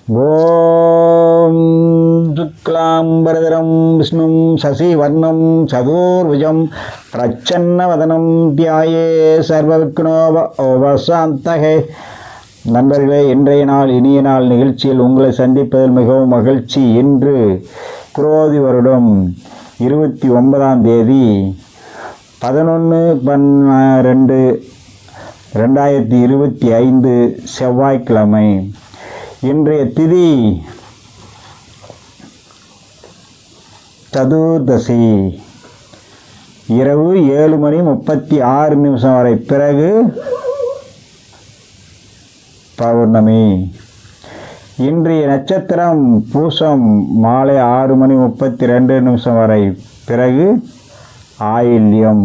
ஓம் சுக்லாம்பரதரம் விஷ்ணும் சசிவர்ணம் சதுர்புஜம் பிரச்சன்னவதனம் தியாயே சர்வவிக்னோபசாந்தகே. நண்பர்களே, இன்றைய நாள் இனிய நாள் நிகழ்ச்சியில் உங்களை சந்திப்பதில் மிகவும் மகிழ்ச்சி. இன்று குரோதி வருடம் 29ஆம் தேதி 11/12/2025 செவ்வாய்க்கிழமை. இன்றைய திதி சதுர்தசி, இரவு 7:36 வரை, பிறகு பௌர்ணமி. இன்றைய நட்சத்திரம் பூசம், மாலை 6:32 வரை, பிறகு ஆயில்யம்.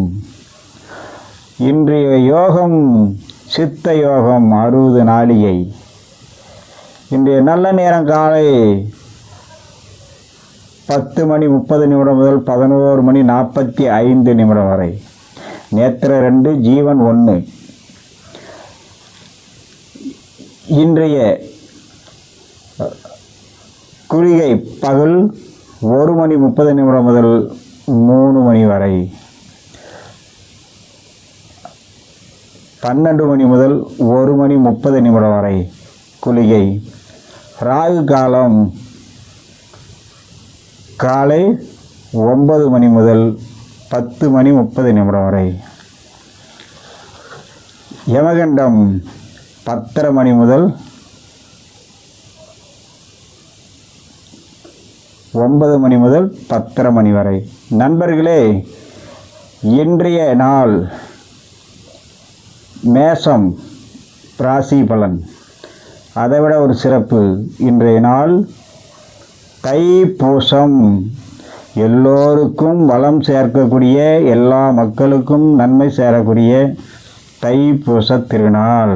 இன்றைய யோகம் சித்த யோகம் 60 நாழிகை. இன்றைய நல்ல நேரம் காலை 10:30 முதல் 11:45 வரை. நேத்திர 2, ஜீவன் 1. இன்றைய குளிகை பகல் 1:30 முதல் 3 வரை. 12 முதல் 1:30 வரை குளிகை. ராகு காலம் காலை 9 முதல் 10:30 வரை. யமகண்டம் 10:30 முதல் 9 முதல் 10:30 வரை. நண்பர்களே, இன்றைய நாள் மேஷம் ராசி பலன். அதைவிட ஒரு சிறப்பு, இன்றைய நாள் தைப்பூசம். எல்லோருக்கும் வளம் சேர்க்கக்கூடிய, எல்லா மக்களுக்கும் நன்மை சேரக்கூடிய தைப்பூச திருநாள்.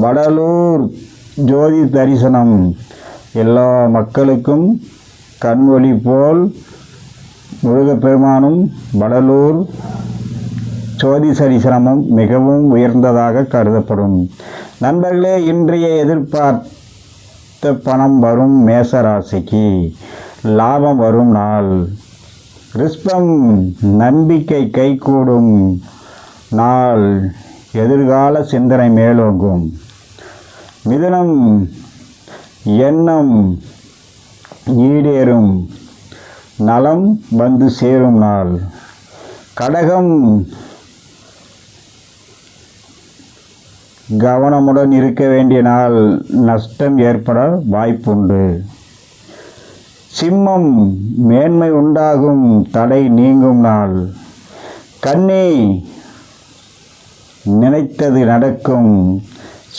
வடலூர் ஜோதி தரிசனம் எல்லா மக்களுக்கும் கண்வொளி போல் முருகப்பெருமானும் வடலூர் ஜோதி தரிசனமும் மிகவும் உயர்ந்ததாக கருதப்படும். நண்பர்களே, இன்றைய எதிர்பார்த்த பணம் வரும் மேசராசிக்கு. லாபம் வரும் நாள். ரிஷ்பம் நம்பிக்கை கைகூடும் நாள். எதிர்கால சிந்தனை மேலோங்கும். மிதுனம் எண்ணம் ஈடேறும். நலம் வந்து சேரும் நாள். கடகம் கவனமுடன் இருக்க வேண்டிய நாள். நஷ்டம் ஏற்பட வாய்ப்புண்டு. சிம்மம் மேன்மை உண்டாகும். தடை நீங்கும் நாள். கன்னி நினைத்தது நடக்கும்.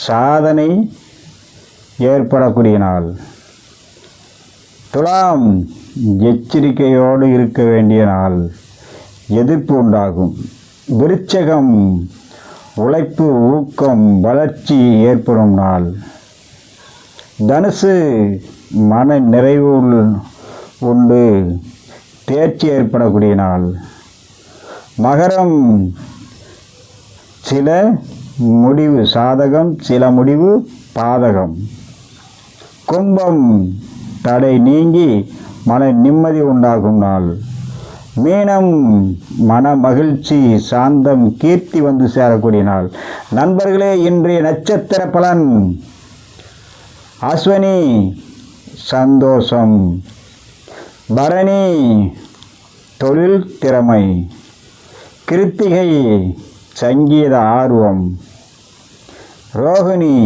சாதனை ஏற்படக்கூடிய நாள். துலாம் எச்சரிக்கையோடு இருக்க வேண்டிய நாள். எதிர்ப்பு உண்டாகும். விருச்சகம் உழைப்பு, ஊக்கம், வளர்ச்சி ஏற்படும் நாள். தனுசு மன நிறைவு உண்டு. தேர்ச்சி ஏற்படக்கூடிய நாள். மகரம் சில முடிவு சாதகம், சில முடிவு பாதகம். கும்பம் தடை நீங்கி மன நிம்மதி உண்டாகும் நாள். மீனம் மன மகிழ்ச்சி, சாந்தம், கீர்த்தி வந்து சேரக்கூடிய நாள். நண்பர்களே, இன்றைய நட்சத்திர பலன். அஸ்வினி சந்தோஷம். பரணி தொழில் திறமை. கிருத்திகை சங்கீத ஆர்வம். ரோகிணி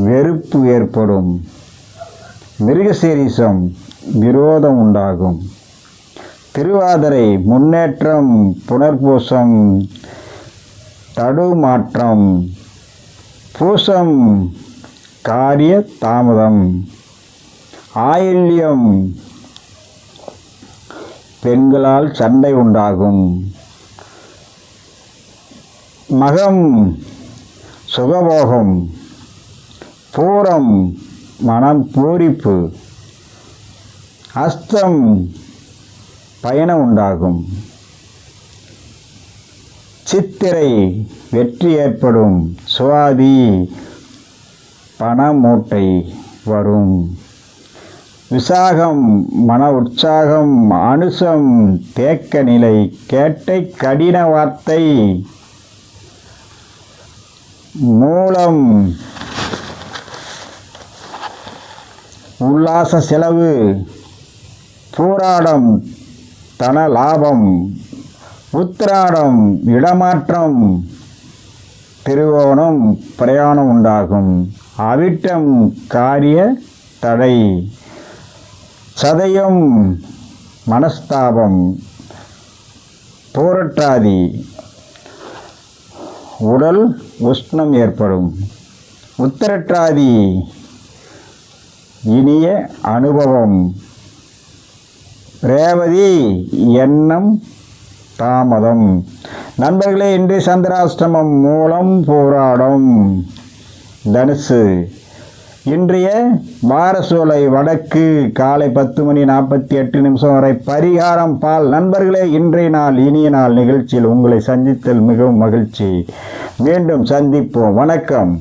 வெறுப்பு ஏற்படும். மிருகசீரிசம் விரோதம் உண்டாகும். திருவாதிரை முன்னேற்றம். புனர்பூசம் தடுமாற்றம். பூசம் காரிய தாமதம். ஆயில்யம் பெண்களால் சண்டை உண்டாகும். மகம் சுகபோகம். பூரம் மனம் பூரிப்பு. அஸ்தம் பயணம் உண்டாகும். சித்திரை வெற்றி ஏற்படும். சுவாதி பண மூட்டை. வரும். விசாகம் மன உற்சாகம், அனுசம் தேக்க நிலை, கேட்டை கடின வார்த்தை, மூலம் உல்லாச செலவு, பூராடம் தன லாபம், உத்திராடம் இடமாற்றம், திருவோணம் பிரயாணம் உண்டாகும், அவிட்டம் காரிய தடை, சதயம் மனஸ்தாபம், பூரட்டாதி உடல் உஷ்ணம் ஏற்படும், உத்திரட்டாதி இனிய அனுபவம், ரேவதி எண்ணம் தாமதம். நண்பர்களே, இன்று சந்திராஷ்டமம் மூலம் போராடும். தனுசு இன்றைய வாரசோலை வடக்கு காலை 10:48 வரை பரிகாரம் பால். நண்பர்களே, இன்றைய நாள் இனிய நாள் நிகழ்ச்சியில் உங்களை சந்தித்தல் மிகவும் மகிழ்ச்சி. மீண்டும் சந்திப்போம். வணக்கம்.